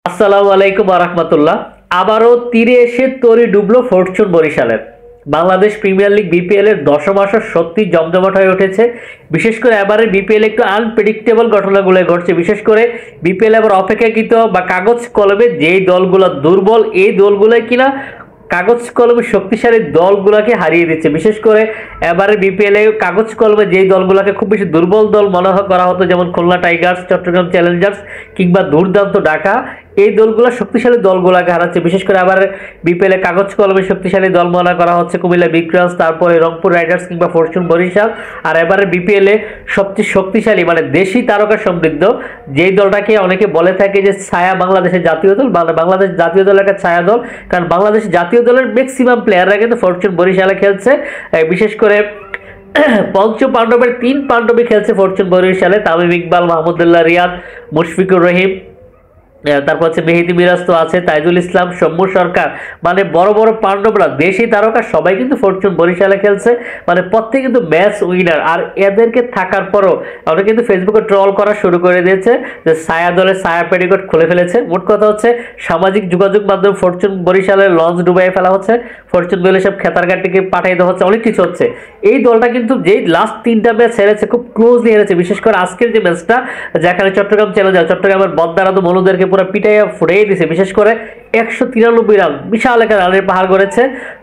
আসসালামু আলাইকুম রাহমাতুল্লাহ। আবারও তীরে এসে তরি ডুবলো ফরচুন বরিশালের। বাংলাদেশ প্রিমিয়ার লিগ বিপিএল এর দশম আসর সত্যি জমজমাট হয়ে উঠেছে। বিশেষ করে এবারে বিপিএল একটু আনপ্রেডিক্টেবল ঘটনাগুলো ঘটছে। বিশেষ করে বিপিএল এবার অপেক্ষাকৃত বা কাগজ কলমে যেই দলগুলো দুর্বল, এই দলগুলোই কিনা কাগজ কলমে শক্তিশালী দলগুলোকে হারিয়ে দিচ্ছে। বিশেষ করে এবারে বিপিএল এ কাগজ কলমে যেই দলগুলোকে খুব বেশি দুর্বল দল মনে করা হতো, যেমন খুলনা টাইগার্স, চট্টগ্রাম চ্যালেঞ্জার্স কিংবা দুর্দান্ত ঢাকা, এই দলগুলো শক্তিশালী দলগুলোকে হারাচ্ছে। বিশেষ করে আবার বিপিএল এ কাগজ কলমে শক্তিশালী দল মনে করা হচ্ছে কুমিল্লা বিক্রমস, তারপরে রংপুর রাইডার্স কিংবা ফরচুন বরিশাল। আর এবারে বিপিএল এ সবচেয়ে শক্তিশালী মানে দেশি তারকা সমৃদ্ধ যেই দলটাকে অনেকে বলে থাকে যে ছায়া বাংলাদেশের জাতীয় দল, বাংলাদেশ জাতীয় দলের একটা ছায়া দল, কারণ বাংলাদেশ জাতীয় দলের ম্যাক্সিমাম প্লেয়াররা কিন্তু ফরচুন বরিশালে খেলছে। বিশেষ করে পঞ্চ পাণ্ডবের তিন পাণ্ডবই খেলছে ফরচুন বরিশালে, তামিম ইকবাল, মাহমুদুল্লাহ রিয়াদ, মুশফিকুর রহিম, তারপর হচ্ছে মেহেদি মিরাজ তো আছে, তাইজুল ইসলাম, সৌম্য সরকার, মানে বড় বড় পাণ্ডবরা দেশি তারকা সবাই কিন্তু ফরচুন বরিশালে খেলছে। মানে প্রত্যেকে কিন্তু ম্যাচ উইনার। আর এদেরকে থাকার পরও আমরা কিন্তু ফেসবুকে ট্রল করা শুরু করে দিয়েছে যে ছায়া দলের ছায়া পেটিকোট খুলে ফেলেছে। মোট কথা হচ্ছে সামাজিক যোগাযোগ মাধ্যম ফরচুন বরিশালের লঞ্চ ডুবাই ফেলা হচ্ছে, ফরচুন বলে সব খেতারঘাটটিকে পাঠিয়ে দেওয়া হচ্ছে, অনেক কিছু হচ্ছে। এই দলটা কিন্তু যেই লাস্ট তিনটা ম্যাচ হেরেছে, খুব ক্লোজলি হেরেছে। বিশেষ করে আজকের যে ম্যাচটা, যেখানে চট্টগ্রাম চ্যালেঞ্জার্স চট্টগ্রামের বদ্দারাদু মনুদেরকে পুরো পিটাইয়া ফুটাই দিছে। বিশেষ করে 193 রান, বিশাল একটা রানের পাহাড় করেছে।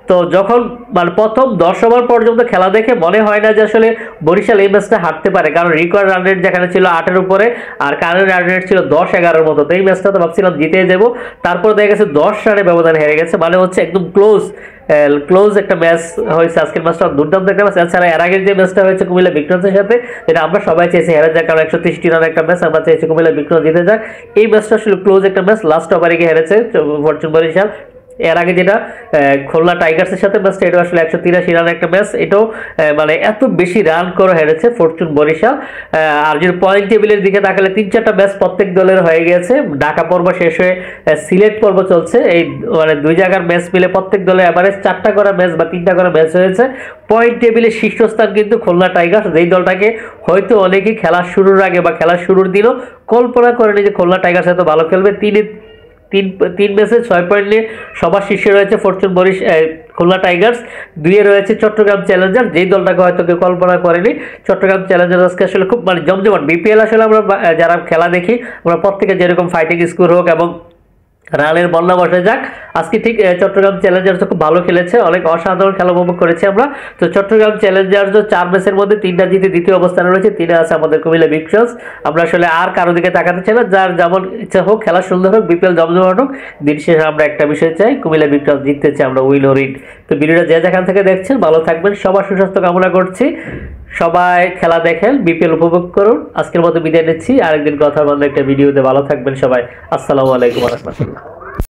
তো যখন মানে প্রথম 10 ওভার পর্যন্ত খেলা দেখে মনে হয় না যে আসলে বরিশাল এই ম্যাচটা হারতে পারে, কারণ রিকোয়ার্ড রান রেট যেখানে ছিল 8-এর উপরে আর কারেন্ট রান রেট ছিল 10-11-এর মতো। তো এই ম্যাচটা তো ভাবছিলাম জিতে যাবো, তারপর দেখা গেছে 10 রানে ব্যবধান হেরে গেছে। মানে হচ্ছে একদম ক্লোজ একটা ম্যাচ হয়েছে আজকের ম্যাচটা, দুর্দান্ত একটা ম্যাচ। এছাড়া এর আগের যে ম্যাচটা হয়েছে কুমিল্লা বিক্রমসের সাথে, যেটা আমরা সবাই চাইছি হেরে যাক, কারণ 163 রানের একটা ম্যাচ, আমরা চাইছি কুমিল্লা বিক্রম জিতে যাক। এই ম্যাচটা আসলে ক্লোজ একটা ম্যাচ, লাস্ট ওভারে গিয়ে হেরেছে ফরচুন বরিশাল। এর আগে যেটা খুলনা টাইগার্সের সাথে ম্যাচটা, এটা আসলে 183 রানের একটা ম্যাচ, এটাও মানে এত বেশি রান করে হেরেছে ফরচুন বরিশাল। আর যদি পয়েন্ট টেবিলের দিকে তাকালে 3-4টা ম্যাচ প্রত্যেক দলের হয়ে গেছে। ঢাকা পর্ব শেষ হয়ে সিলেট পর্ব চলছে, এই মানে দুই জায়গার ম্যাচ মিলে প্রত্যেক দলের অ্যাভারেজ 4টা করে ম্যাচ বা 3টা করে ম্যাচ হয়েছে। পয়েন্ট টেবিলে শীর্ষস্থান কিন্তু খুলনা টাইগার্স, যেই দলটাকে হয়তো অনেকেই খেলা শুরুর আগে বা খেলার শুরুর দিনও কল্পনা করেনি যে খুলনা টাইগার্স এত ভালো খেলবে। তিন ম্যাচে 6 পয়েন্ট নিয়ে সবার শীর্ষে রয়েছে ফরচুন খুলনা টাইগার্স, 2-এ রয়েছে চট্টগ্রাম চ্যালেঞ্জার্স, যেই দলটাকে হয়তো কেউ কল্পনা করেনি। চট্টগ্রাম চ্যালেঞ্জার্স আজকে আসলে খুব মানে জমজমাট বিপিএল। আসলে আমরা যারা খেলা দেখি, আমরা প্রত্যেকে যেরকম ফাইটিং স্কোর হোক এবং রানের বন্যা বসে যাক, আজকে ঠিক চট্টগ্রাম চ্যালেঞ্জার্স খুব ভালো খেলেছে, অনেক অসাধারণ খেলা উপভোগ করেছি আমরা। তো চট্টগ্রাম চ্যালেঞ্জার্স 4 ম্যাচের মধ্যে 3টা জিতে দ্বিতীয় অবস্থানে রয়েছে, 3-এ আছে আমাদের কুমিল্লা বিক্রমস। আমরা আসলে আর কারো দিকে তাকাতে চাই না, যার যেমন ইচ্ছা হোক, খেলা সুন্দর হোক, বিপিএল জমজমাট হোক, দিন শেষে আমরা একটা বিষয় চাই, কুমিল্লা বিক্রমস জিততে চাই, আমরা উইন ওর ইট। তো ভিডিওটা যে যেখান থেকে দেখছেন ভালো থাকবেন, সবার সুস্বাস্থ্য কামনা করছি। সবাই খেলা দেখেন, বিপিএল উপভোগ করুন। আজকের মতো বিদায় নিচ্ছি, আরেকদিন কথা বলবো একটা ভিডিওতে। ভালো থাকবেন সবাই। আসসালামু আলাইকুম ওয়া রাহমাতুল্লাহ।